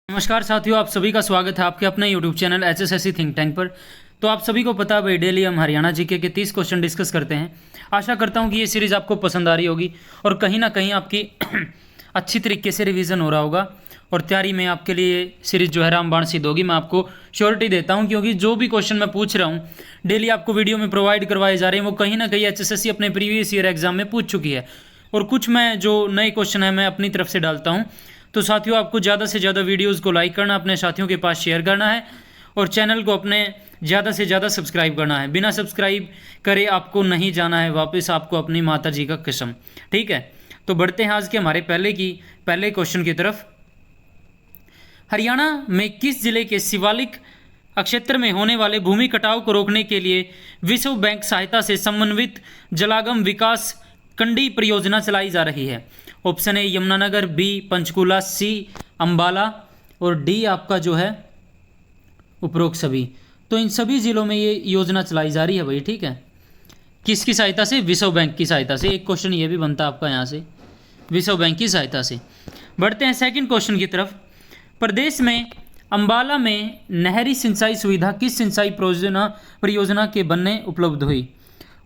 नमस्कार साथियों, आप सभी का स्वागत है आपके अपने YouTube channel HSSC think tank पर। तो आप सभी को पता है भाई, डेली हम हरियाणा जीके के 30 क्वेश्चन डिस्कस करते हैं। आशा करता हूं कि ये सीरीज़ आपको पसंद आ रही होगी और कहीं ना कहीं आपकी अच्छी तरीके से रिवीजन हो रहा होगा और तैयारी में आपके लिए सीरीज़ जो है रामबाण सिद्ध होगी। मैं आपको श्योरिटी देता हूँ, क्योंकि जो भी क्वेश्चन मैं पूछ रहा हूँ डेली आपको वीडियो में प्रोवाइड करवाए जा रहे हैं, वो कहीं ना कहीं HSSC अपने प्रीवियस ईयर एग्जाम में पूछ चुकी है और कुछ मैं जो नए क्वेश्चन है मैं अपनी तरफ से डालता हूँ। तो साथियों, आपको ज़्यादा से ज़्यादा वीडियोस को लाइक करना, अपने साथियों के पास शेयर करना है और चैनल को अपने ज़्यादा से ज़्यादा सब्सक्राइब करना है। बिना सब्सक्राइब करे आपको नहीं जाना है वापस, आपको अपनी माता जी का कसम। ठीक है, तो बढ़ते हैं आज के हमारे पहले क्वेश्चन की तरफ। हरियाणा में किस जिले के शिवालिक क्षेत्र में होने वाले भूमि कटाव को रोकने के लिए विश्व बैंक सहायता से समन्वित जलागम विकास कंडी परियोजना चलाई जा रही है? Option a Yamunanagar, b Panchkula, c Ambala और डी आपका जो है उपरोक्त सभी। तो इन सभी जिलों में ये योजना चलाई जा रही है भाई। ठीक है, किसकी सहायता से? विश्व बैंक की सहायता से। एक क्वेश्चन ये भी बनता है आपका यहाँ से, विश्व बैंक की सहायता से। बढ़ते हैं सेकंड क्वेश्चन की तरफ। प्रदेश में अंबाला में नहरी सिंचाई सुविधा किस सिंचाई परियोजना के बनने उपलब्ध हुई?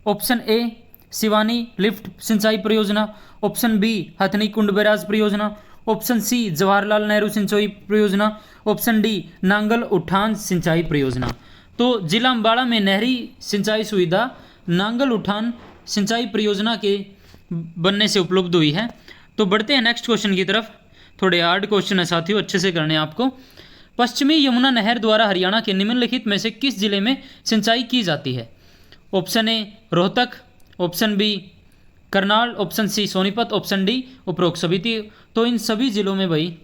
ऑप्शन ए शिवानी लिफ्ट सिंचाई परियोजना, ऑप्शन बी हथनी कुंड बैराज परियोजना, ऑप्शन सी जवाहरलाल नेहरू सिंचाई परियोजना, ऑप्शन डी नांगल उठान सिंचाई परियोजना। तो जिला अम्बाड़ा में नहरी सिंचाई सुविधा नांगल उठान सिंचाई परियोजना के बनने से उपलब्ध हुई है। तो बढ़ते हैं नेक्स्ट क्वेश्चन की तरफ। थोड़े हार्ड क्वेश्चन है साथियों, अच्छे से करने हैं आपको। पश्चिमी यमुना नहर द्वारा हरियाणा के निम्नलिखित में से किस जिले में सिंचाई की जाती है? Option A Rohtak, option B Karnal, option C Sonipat, option D उपरोक्त सभी। तो इन सभी जिलों में भाई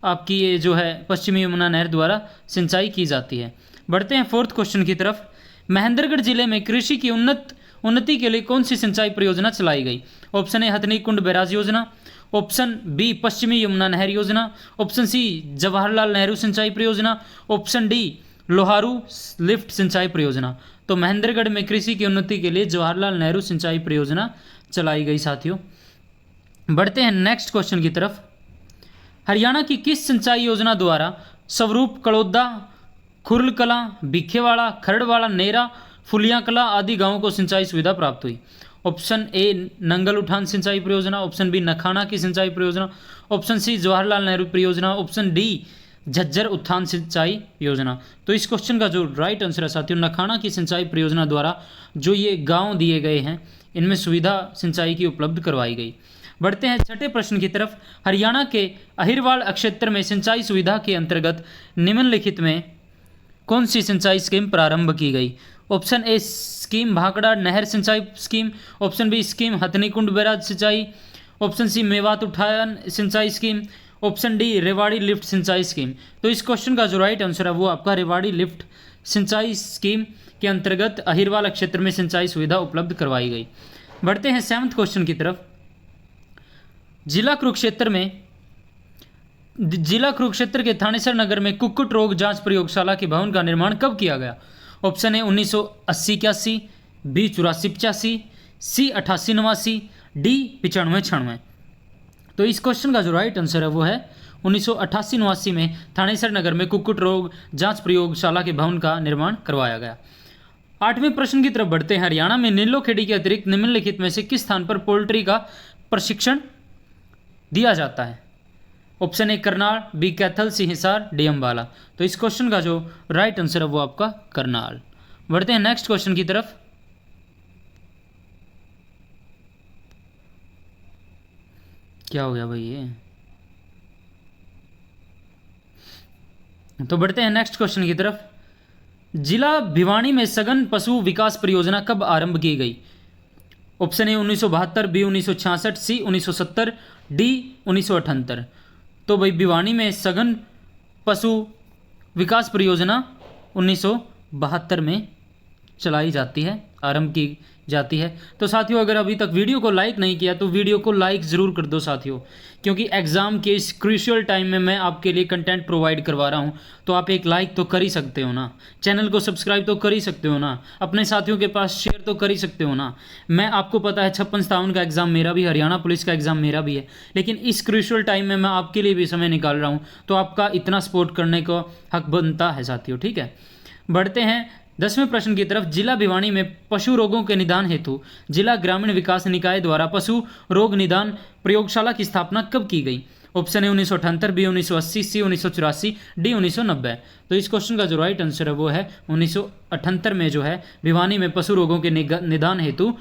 आपकी ये जो है पश्चिमी यमुना नहर द्वारा सिंचाई की जाती है। बढ़ते हैं फोर्थ क्वेश्चन की तरफ। महेंद्रगढ़ जिले में कृषि की उन्नति के लिए कौन सी सिंचाई परियोजना चलाई गई? ऑप्शन ए हथनी कुंड बैराज योजना, ऑप्शन बी पश्चिमी यमुना नहर योजना, ऑप्शन सी जवाहरलाल नेहरू सिंचाई परियोजना, ऑप्शन डी लोहारू लिफ्ट सिंचाई परियोजना। तो महेंद्रगढ़ में कृषि की उन्नति के लिए जवाहरलाल नेहरू सिंचाई परियोजना चलाई गई साथियों। बढ़ते हैं नेक्स्ट क्वेश्चन की तरफ। हरियाणा की किस सिंचाई योजना द्वारा स्वरूप, कड़ौदा, खुरलकला, भिखेवाड़ा, खरड़वाड़ा, नेरा, फुलियाकला आदि गांवों को सिंचाई सुविधा प्राप्त हुई? ऑप्शन ए नंगल उठान सिंचाई परियोजना, ऑप्शन बी नखाना की सिंचाई परियोजना, ऑप्शन सी जवाहरलाल नेहरू परियोजना, ऑप्शन डी झज्जर उत्थान सिंचाई योजना। तो इस क्वेश्चन का जो राइट आंसर है साथियों, नखाना की सिंचाई परियोजना द्वारा जो ये गांव दिए गए हैं इनमें सुविधा सिंचाई की उपलब्ध करवाई गई। बढ़ते हैं छठे प्रश्न की तरफ। हरियाणा के अहिरवाल क्षेत्र में सिंचाई सुविधा के अंतर्गत निम्नलिखित में कौन सी सिंचाई स्कीम प्रारंभ की गई? ऑप्शन ए स्कीम भाखड़ा नहर सिंचाई स्कीम, ऑप्शन बी स्कीम हथनी कुंड बैराज सिंचाई, ऑप्शन सी मेवात उठान सिंचाई scheme, option D Rewari lift सिंचाई स्कीम। तो इस क्वेश्चन का जो राइट आंसर है वो आपका रेवाड़ी लिफ्ट सिंचाई स्कीम के अंतर्गत अहिरवाल क्षेत्र में सिंचाई सुविधा उपलब्ध करवाई गई। बढ़ते हैं सेवंथ क्वेश्चन की तरफ। जिला कुरुक्षेत्र के थानेसर नगर में कुक्कुट रोग जांच प्रयोगशाला के भवन का निर्माण कब किया गया? Option A 1980-81, B 84-85, C 88-89, D 95-96। तो इस क्वेश्चन का जो राइट आंसर है वो है 1988-89 में थानेसर नगर में कुक्कुट रोग जांच प्रयोगशाला के भवन का निर्माण करवाया गया। आठवें प्रश्न की तरफ बढ़ते हैं। हरियाणा में नीलोखेड़ी के अतिरिक्त निम्नलिखित में से किस स्थान पर पोल्ट्री का प्रशिक्षण दिया जाता है? Option A Karnal, B Kaithal, C Hisar, D Ambala. तो इस क्वेश्चन का जो राइट आंसर है वो आपका करनाल। बढ़ते हैं नेक्स्ट क्वेश्चन की तरफ। क्या हो गया भाई ये? तो बढ़ते हैं नेक्स्ट क्वेश्चन की तरफ। जिला भिवानी में सघन पशु विकास परियोजना कब आरंभ की गई? Option A 1972, B 1966, C 1970, D 1978। तो भाई भिवानी में सघन पशु विकास परियोजना 1972 में चलाई जाती है, आरंभ की जाती है। तो साथियों अगर अभी तक वीडियो को लाइक नहीं किया तो वीडियो को लाइक ज़रूर कर दो साथियों, क्योंकि एग्ज़ाम के इस क्रूशियल टाइम में मैं आपके लिए कंटेंट प्रोवाइड करवा रहा हूं, तो आप एक लाइक तो कर ही सकते हो ना, चैनल को सब्सक्राइब तो कर ही सकते हो ना, अपने साथियों के पास शेयर तो कर ही सकते हो ना। मैं आपको पता है 56-57 का एग्ज़ाम मेरा भी, हरियाणा पुलिस का एग्ज़ाम मेरा भी है, लेकिन इस क्रूशियल टाइम में मैं आपके लिए भी समय निकाल रहा हूँ, तो आपका इतना सपोर्ट करने का हक बनता है साथियों। ठीक है, बढ़ते हैं 10वें प्रश्न की तरफ। जिला भिवानी में पशु रोगों के निदान हेतु जिला ग्रामीण विकास निकाय द्वारा पशु रोग निदान प्रयोगशाला की स्थापना कब की गई? ऑप्शन है 1978, बी 1980, सी 1984, डी 1990। तो इस क्वेश्चन का जो राइट आंसर है वो है 1978 में जो है भिवानी में पशु रोगों के निदान हेतु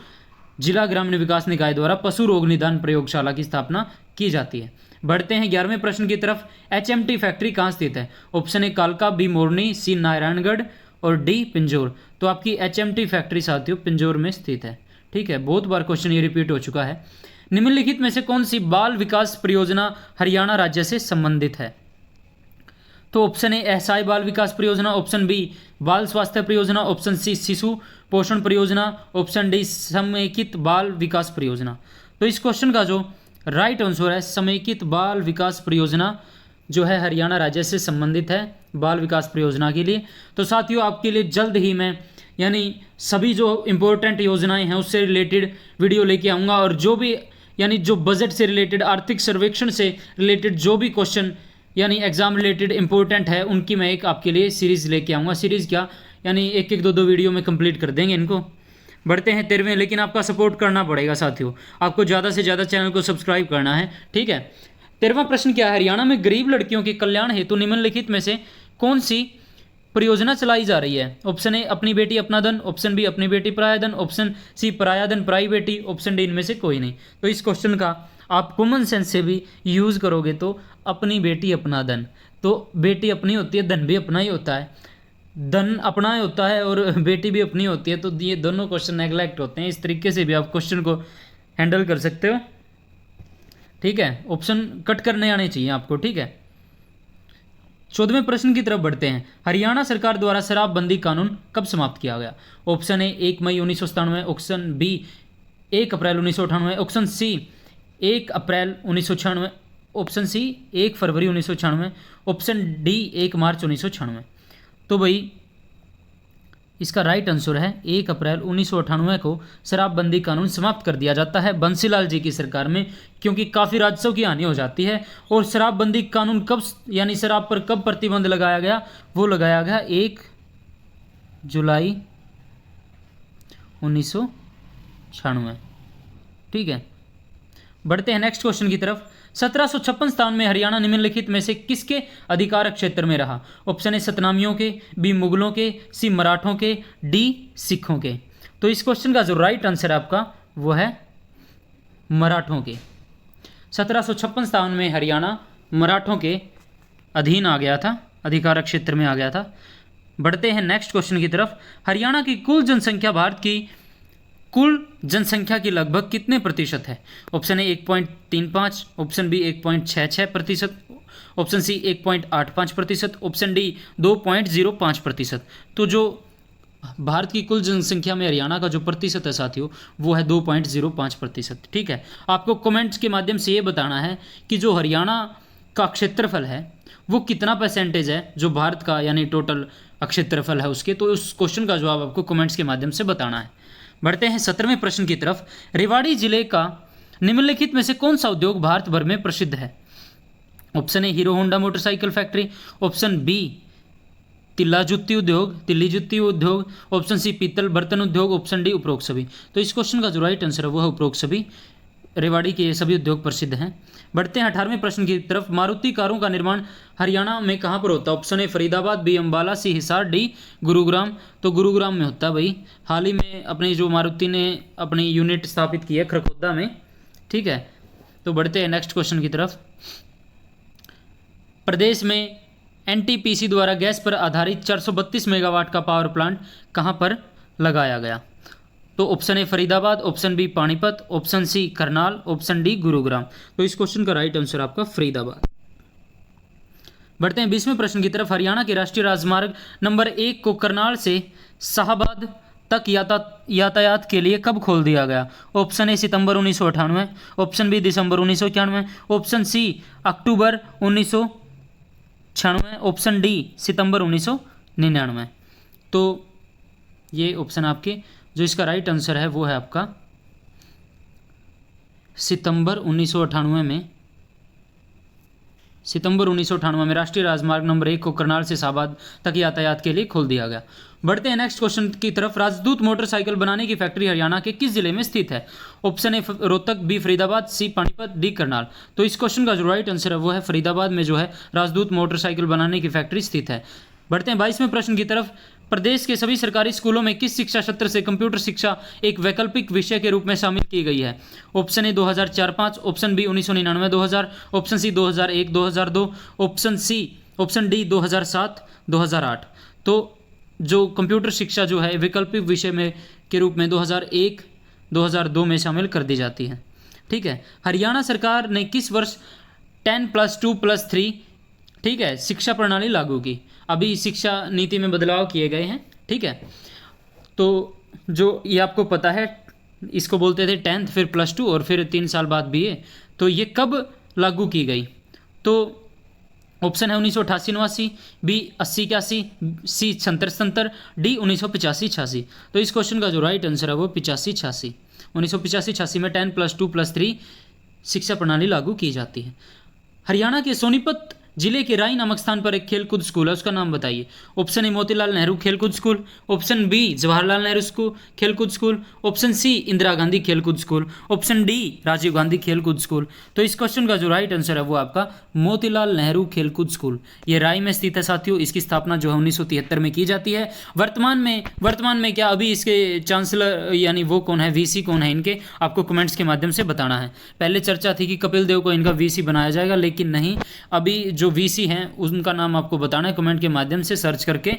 जिला ग्रामीण विकास निकाय द्वारा पशु रोग निदान प्रयोगशाला की स्थापना की जाती है। बढ़ते हैं 11वें प्रश्न की तरफ। HMT फैक्ट्री कहाँ स्थित है? ऑप्शन ए कालका, बी मोरनी, सी नारायणगढ़ और डी पिंजौर। तो आपकी HMT फैक्ट्री साथियों पिंजौर में स्थित है। ठीक है, बहुत बार क्वेश्चन ये रिपीट हो चुका है। निम्नलिखित में से कौन सी बाल विकास परियोजना हरियाणा राज्य से संबंधित है? तो ऑप्शन ए एहसाई बाल विकास परियोजना, ऑप्शन बी बाल स्वास्थ्य परियोजना, ऑप्शन सी शिशु पोषण परियोजना, ऑप्शन डी समेकित बाल विकास परियोजना। तो इस क्वेश्चन का जो राइट आंसर है समेकित बाल विकास परियोजना जो है हरियाणा राज्य से संबंधित है बाल विकास परियोजना के लिए। तो साथियों आपके लिए जल्द ही मैं यानी सभी जो इम्पोर्टेंट योजनाएं हैं उससे रिलेटेड वीडियो लेके आऊँगा, और जो भी यानी जो बजट से रिलेटेड, आर्थिक सर्वेक्षण से रिलेटेड जो भी क्वेश्चन यानी एग्जाम रिलेटेड इंपॉर्टेंट है उनकी मैं एक आपके लिए सीरीज़ लेके आऊँगा। सीरीज़ क्या यानी एक एक दो वीडियो में कंप्लीट कर देंगे इनको। बढ़ते हैं 13वें, लेकिन आपका सपोर्ट करना पड़ेगा साथियों, आपको ज़्यादा से ज़्यादा चैनल को सब्सक्राइब करना है। ठीक है, 13वां प्रश्न क्या है? हरियाणा में गरीब लड़कियों के कल्याण हेतु निम्नलिखित में से कौन सी परियोजना चलाई जा रही है? ऑप्शन ए अपनी बेटी अपना धन, ऑप्शन बी अपनी बेटी पराया धन, ऑप्शन सी पराया धन पराई बेटी, ऑप्शन डी इनमें से कोई नहीं। तो इस क्वेश्चन का आप कॉमन सेंस से भी यूज़ करोगे तो अपनी बेटी अपना धन, तो बेटी अपनी होती है, धन भी अपना ही होता है, धन अपना ही होता है और बेटी भी अपनी होती है, तो ये दोनों क्वेश्चन नेगलेक्ट होते हैं। इस तरीके से भी आप क्वेश्चन को हैंडल कर सकते हो। ठीक है, ऑप्शन कट करने आने चाहिए आपको। ठीक है, 14वें प्रश्न की तरफ बढ़ते हैं। हरियाणा सरकार द्वारा शराबबंदी कानून कब समाप्त किया गया? ऑप्शन ए 1 मई 1997, ऑप्शन बी 1 अप्रैल 1998, ऑप्शन सी 1 अप्रैल 1996, ऑप्शन सी 1 फरवरी 1996, ऑप्शन डी 1 मार्च 1996। तो भाई इसका राइट आंसर है 1 अप्रैल 1998 को शराबबंदी कानून समाप्त कर दिया जाता है बंसीलाल जी की सरकार में, क्योंकि काफ़ी राजस्व की हानि हो जाती है। और शराबबंदी कानून कब यानी शराब पर कब प्रतिबंध लगाया गया? वो लगाया गया 1 जुलाई 1996। ठीक है, बढ़ते हैं नेक्स्ट क्वेश्चन की तरफ। 1756 में हरियाणा निम्नलिखित में से किसके अधिकार क्षेत्र में रहा? ऑप्शन ए सतनामियों के, बी मुगलों के, सी मराठों के, डी सिखों के। तो इस क्वेश्चन का जो राइट आंसर है आपका वो है मराठों के। 1756 में हरियाणा मराठों के अधीन आ गया था, अधिकार क्षेत्र में आ गया था। बढ़ते हैं नेक्स्ट क्वेश्चन की तरफ। हरियाणा की कुल जनसंख्या भारत की कुल जनसंख्या की लगभग कितने प्रतिशत है? Option A 1.35, option B 1.66%, option C 1.85%, option D 2.05%। तो जो भारत की कुल जनसंख्या में हरियाणा का जो प्रतिशत है साथियों वो है 2.05%। ठीक है, आपको कमेंट्स के माध्यम से ये बताना है कि जो हरियाणा का क्षेत्रफल है वो कितना परसेंटेज है जो भारत का यानी टोटल क्षेत्रफल है उसके। तो उस क्वेश्चन का जवाब आपको कमेंट्स के माध्यम से बताना है। बढ़ते हैं 17वें प्रश्न की तरफ। रेवाड़ी जिले का निम्नलिखित में से कौन सा उद्योग भारत भर में प्रसिद्ध है? Option A Hero Honda motorcycle factory, option B तिल्ली जुत्ती उद्योग, ऑप्शन सी पीतल बर्तन उद्योग, ऑप्शन डी उपरोक्त सभी। तो इस क्वेश्चन का जो राइट आंसर है वो है उपरोक्त सभी। रेवाड़ी के ये सभी उद्योग प्रसिद्ध हैं। बढ़ते हैं 18वें प्रश्न की तरफ। मारुति कारों का निर्माण हरियाणा में कहाँ पर होता है? Option A Faridabad, B Ambala, C Hisar, D Gurugram. तो गुरुग्राम में होता है भाई। हाल ही में अपनी जो मारुति ने अपनी यूनिट स्थापित की है खरखोदा में। ठीक है, तो बढ़ते हैं नेक्स्ट क्वेश्चन की तरफ। प्रदेश में NTPC द्वारा गैस पर आधारित 432 मेगावाट का पावर प्लांट कहाँ पर लगाया गया? तो option A Faridabad, option B Panipat, option C Karnal, option D Gurugram. तो इस क्वेश्चन का राइट आंसर आपका फरीदाबाद। बढ़ते हैं 20वें प्रश्न की तरफ। हरियाणा के राष्ट्रीय राजमार्ग नंबर 1 को करनाल से शाहबाद तक यातायात के लिए कब खोल दिया गया? ऑप्शन ए सितंबर 1998, ऑप्शन बी दिसंबर 1991, ऑप्शन सी अक्टूबर 1996, ऑप्शन डी सितंबर 1999। तो ये ऑप्शन आपके, जो इसका राइट आंसर है वो है आपका सितंबर 1998 में राष्ट्रीय राजमार्ग नंबर 1 को करनाल से शाहबाद तक यातायात के लिए खोल दिया गया। बढ़ते हैं नेक्स्ट क्वेश्चन की तरफ। राजदूत मोटरसाइकिल बनाने की फैक्ट्री हरियाणा के किस जिले में स्थित है? Option A Rohtak, B Faridabad, C Panipat, D Karnal. तो इस क्वेश्चन का जो राइट आंसर है वो है फरीदाबाद में जो है राजदूत मोटरसाइकिल बनाने की फैक्ट्री स्थित है। बढ़ते हैं 22वें प्रश्न की तरफ। प्रदेश के सभी सरकारी स्कूलों में किस शिक्षा सत्र से कंप्यूटर शिक्षा एक वैकल्पिक विषय के रूप में शामिल की गई है? Option A 2004-05, option B 1999-2000, option C 2001-2002, option D 2007-2008। तो जो कंप्यूटर शिक्षा जो है वैकल्पिक विषय में के रूप में 2001-2002 में शामिल कर दी जाती है। ठीक है। हरियाणा सरकार ने किस वर्ष 10+2+3 ठीक है शिक्षा प्रणाली लागू की? अभी शिक्षा नीति में बदलाव किए गए हैं। ठीक है। तो जो ये आपको पता है, इसको बोलते थे 10th, फिर +2 और फिर 3 साल बाद BA। तो ये कब लागू की गई? तो ऑप्शन है 1988-89, बी 80-81, सी 76-77, डी 1985-86। तो इस क्वेश्चन का जो राइट आंसर है वो 85-86। 1985-86 में 10+2+3 शिक्षा प्रणाली लागू की जाती है। हरियाणा के सोनीपत जिले के राई नामक स्थान पर एक खेलकूद स्कूल है, उसका नाम बताइए। ऑप्शन ए मोतीलाल नेहरू खेलकूद school, option b Jawaharlal Nehru school खेलकूद school, option c Indira Gandhi खेलकूद school, option d Rajiv Gandhi खेलकूद स्कूल। तो इस क्वेश्चन का जो राइट आंसर है वो आपका मोतीलाल नेहरू खेलकूद स्कूल, ये राई में स्थित है साथियों। इसकी स्थापना जो है 1973 में की जाती है। वर्तमान में क्या अभी इसके चांसलर यानी वो कौन है, VC कौन है इनके, आपको कमेंट्स के माध्यम से बताना है। पहले चर्चा थी कि कपिल देव को इनका VC बनाया जाएगा, लेकिन नहीं, अभी जो VC हैं उनका नाम आपको बताना है कमेंट के माध्यम से सर्च करके।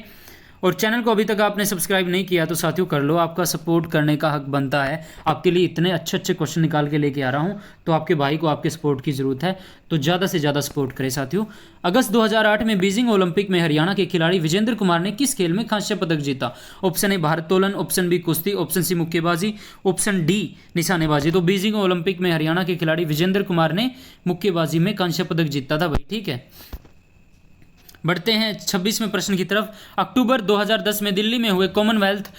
और चैनल को अभी तक आपने सब्सक्राइब नहीं किया तो साथियों कर लो, आपका सपोर्ट करने का हक बनता है। आपके लिए इतने अच्छे अच्छे क्वेश्चन निकाल के लेके आ रहा हूं, तो आपके भाई को आपके सपोर्ट की ज़रूरत है, तो ज़्यादा से ज़्यादा सपोर्ट करें साथियों। अगस्त 2008 में बीजिंग ओलंपिक में हरियाणा के खिलाड़ी विजेंद्र कुमार ने किस खेल में कांस्य पदक जीता? ऑप्शन ए भारोत्तोलन, ऑप्शन बी कुश्ती, ऑप्शन सी मुक्केबाजी, ऑप्शन डी निशानेबाजी। तो बीजिंग ओलंपिक में हरियाणा के खिलाड़ी विजेंद्र कुमार ने मुक्केबाजी में कांस्य पदक जीता था भाई। ठीक है। बढ़ते हैं 26वें प्रश्न की तरफ। अक्टूबर 2010 में दिल्ली में हुए कॉमनवेल्थ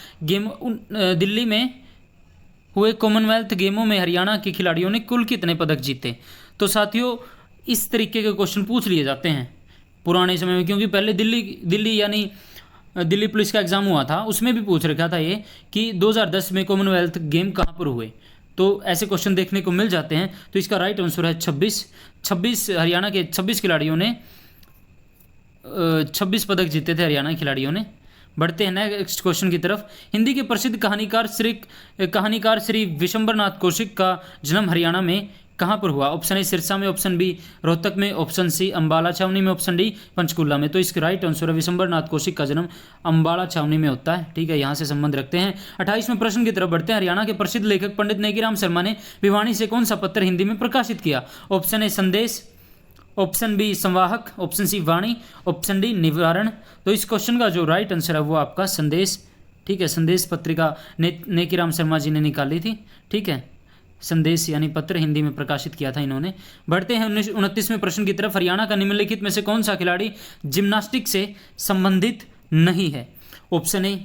गेमों में हरियाणा के खिलाड़ियों ने कुल कितने पदक जीते? तो साथियों इस तरीके के क्वेश्चन पूछ लिए जाते हैं पुराने समय में, क्योंकि पहले दिल्ली यानी दिल्ली पुलिस का एग्जाम हुआ था, उसमें भी पूछ रखा था ये कि 2010 में कॉमनवेल्थ गेम कहाँ पर हुए। तो ऐसे क्वेश्चन देखने को मिल जाते हैं। तो इसका राइट आंसर है 26। हरियाणा के 26 खिलाड़ियों ने 26 पदक जीते थे हरियाणा के खिलाड़ियों ने। बढ़ते हैं नेक्स्ट क्वेश्चन की तरफ। हिंदी के प्रसिद्ध कहानीकार श्री विशंबरनाथ कौशिक का जन्म हरियाणा में कहाँ पर हुआ? ऑप्शन ए सिरसा में, ऑप्शन बी रोहतक में, ऑप्शन सी अंबाला छावनी में, ऑप्शन डी पंचकुला में। तो इसका राइट आंसर है विशंबरनाथ कौशिक का जन्म अंबाला छावनी में होता है। ठीक है, यहाँ से संबंध रखते हैं। 28वें प्रश्न की तरफ बढ़ते हैं। हरियाणा के प्रसिद्ध लेखक पंडित नेकीराम शर्मा ने भिवानी से कौन सा पत्र हिंदी में प्रकाशित किया? ऑप्शन ए संदेश, ऑप्शन बी संवाहक, ऑप्शन सी वाणी, ऑप्शन डी निवारण। तो इस क्वेश्चन का जो राइट आंसर है वो आपका संदेश। ठीक है, संदेश पत्रिका नेकीराम शर्मा जी ने निकाली थी। ठीक है, संदेश यानी पत्र हिंदी में प्रकाशित किया था इन्होंने। बढ़ते हैं 29वें प्रश्न की तरफ। हरियाणा का निम्नलिखित में से कौन सा खिलाड़ी जिम्नास्टिक से संबंधित नहीं है? Option A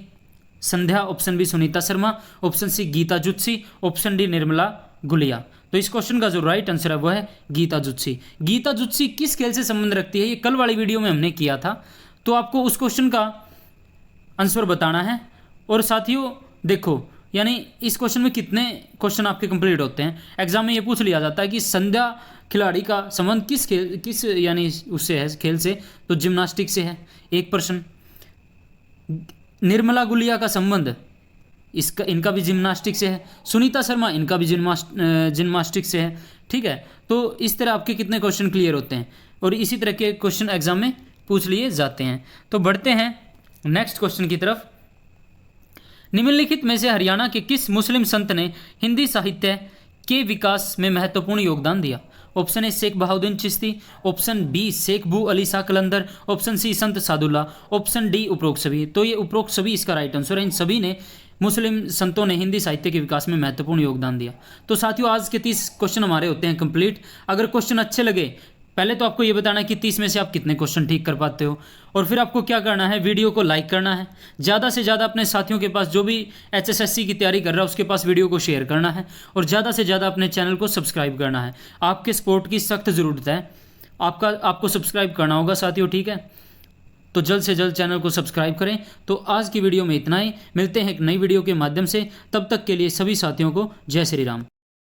Sandhya, option B Sunita Sharma, option C Geeta Jutsi, option D Nirmala Gulia. तो इस क्वेश्चन का जो राइट आंसर है वो है गीता जुत्सी। गीता जुत्सी किस खेल से संबंध रखती है? ये कल वाली वीडियो में हमने किया था, तो आपको उस क्वेश्चन का आंसर बताना है। और साथियों देखो, यानी इस क्वेश्चन में कितने क्वेश्चन आपके कंप्लीट होते हैं। एग्जाम में ये पूछ लिया जाता है कि संध्या खिलाड़ी का संबंध किस यानी उससे है खेल से, तो जिम्नास्टिक से है, एक प्रश्न। निर्मला गुलिया का संबंध इनका भी जिम्नास्टिक से है। सुनीता शर्मा इनका भी जिम्नास्टिक से है। ठीक है, तो इस तरह आपके कितने क्वेश्चन क्लियर होते हैं और इसी तरह के क्वेश्चन एग्जाम में पूछ लिए जाते हैं। तो बढ़ते हैं नेक्स्ट क्वेश्चन की तरफ। निम्नलिखित में से हरियाणा के किस मुस्लिम संत ने हिंदी साहित्य के विकास में महत्वपूर्ण योगदान दिया? Option A Sheikh Bahauddin Chishti, option B Sheikh Bu Ali Shah Qalandar, option C Sant Sadulla, option D उपरोक्त सभी। तो ये उपरोक्त सभी इसका राइट आंसर है। इन सभी ने मुस्लिम संतों ने हिंदी साहित्य के विकास में महत्वपूर्ण योगदान दिया। तो साथियों आज के 30 क्वेश्चन हमारे होते हैं कंप्लीट। अगर क्वेश्चन अच्छे लगे, पहले तो आपको ये बताना है कि 30 में से आप कितने क्वेश्चन ठीक कर पाते हो, और फिर आपको क्या करना है, वीडियो को लाइक करना है, ज़्यादा से ज़्यादा अपने साथियों के पास जो भी HSSC की तैयारी कर रहा है उसके पास वीडियो को शेयर करना है, और ज़्यादा से ज़्यादा अपने चैनल को सब्सक्राइब करना है। आपके सपोर्ट की सख्त ज़रूरत है, आपको सब्सक्राइब करना होगा साथियों, ठीक है। तो जल्द से जल्द चैनल को सब्सक्राइब करें। तो आज की वीडियो में इतना ही, मिलते हैं एक नई वीडियो के माध्यम से, तब तक के लिए सभी साथियों को जय श्री राम।